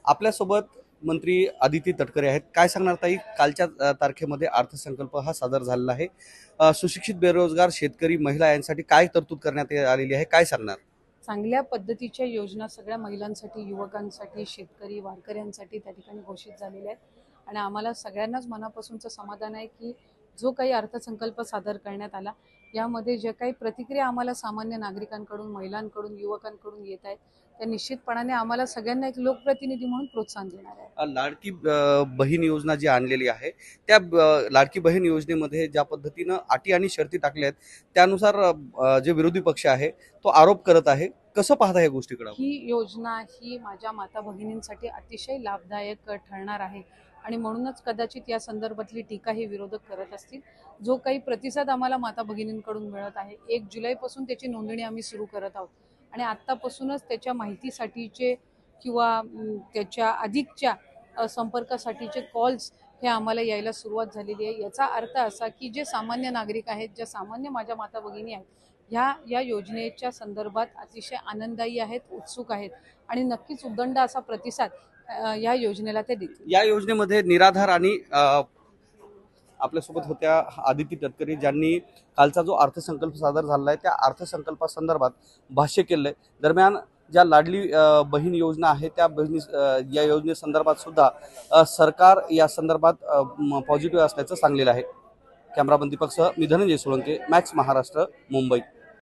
आपल्यासोबत मंत्री आदिती तटकरे आहेत। काय सांगणार ताई, कालच्या तारखेमध्ये अर्थसंकल्प हा सादर झालेला आहे। सुशिक्षित, बेरोजगार, शेतकरी, महिला यांसाठी काय तरतूद करण्यात आलेली आहे, काय सांगणार? चांगल्या पद्धतीच्या योजना सगळ्या महिलांसाठी, युवकांसाठी, शेतकरी, वारकऱ्यांसाठी त्या ठिकाणी घोषित झालेल्या आहेत आणि आम्हाला सगळ्यांनाच मनापासूनचं समाधान आहे की जो काही अर्थसंकल्प सादर करण्यात आला यामध्ये जे काही प्रतिक्रिया आम्हाला सामान्य नागरिकांकडून, महिलांकडून, युवकांकडून येत आहेत त्या निश्चितपणाने आम्हाला सगळ्यांना एक लोकप्रतिनिधी म्हणून प्रोत्साहन देणार आहे। लाडकी बहीण योजना जी आणलेली आहे त्या लाडकी बहीण योजनेमध्ये ज्या पद्धतीनं अटी आणि शर्ती टाकल्या आहेत त्यानुसार जे विरोधी पक्ष आहे तो आरोप करत आहे। कसं पाहता या गोष्टीकडे? ही योजना ही माझ्या माता भगिनींसाठी अतिशय लाभदायक ठरणार आहे आणि म्हणूनच कदाचित या संदर्भातली टीका हे विरोधक करत असतील। जो काही प्रतिसाद आम्हाला माता भगिनींकडून मिळत आहे 1 जुलैपासून त्याची नोंदणी आम्ही सुरू करत आहोत आणि आत्तापासूनच त्याच्या माहितीसाठीचे किंवा त्याच्या अधिकच्या संपर्कासाठीचे कॉल्स हे आम्हाला यायला सुरुवात झालेली आहे। याचा अर्थ असा की जे सामान्य नागरिक आहेत, ज्या सामान्य माझ्या माता भगिनी आहेत या योजनेच्या संदर्भात अतिशय आनंददायी आहेत, उत्सुक आहेत आणि नक्कीच उदंड असा प्रतिसाद या योजनेला ते देतील। या योजनेमध्ये निराधार आणि आपल्यासोबत होत्या आदिती तटकरे ज्यांनी कालचा जो अर्थसंकल्प सादर झाला आहे त्या अर्थसंकल्पासंदर्भात भाष्य केलंय। दरम्यान ज्या लाडली बहीण योजना आहे त्या या योजनेसंदर्भात सुद्धा सरकार या संदर्भात पॉझिटिव्ह असल्याचं सांगलेलं आहे। कॅमेरामन दीपकसह मी धनंजय सोळंके, मॅक्स महाराष्ट्र, मुंबई।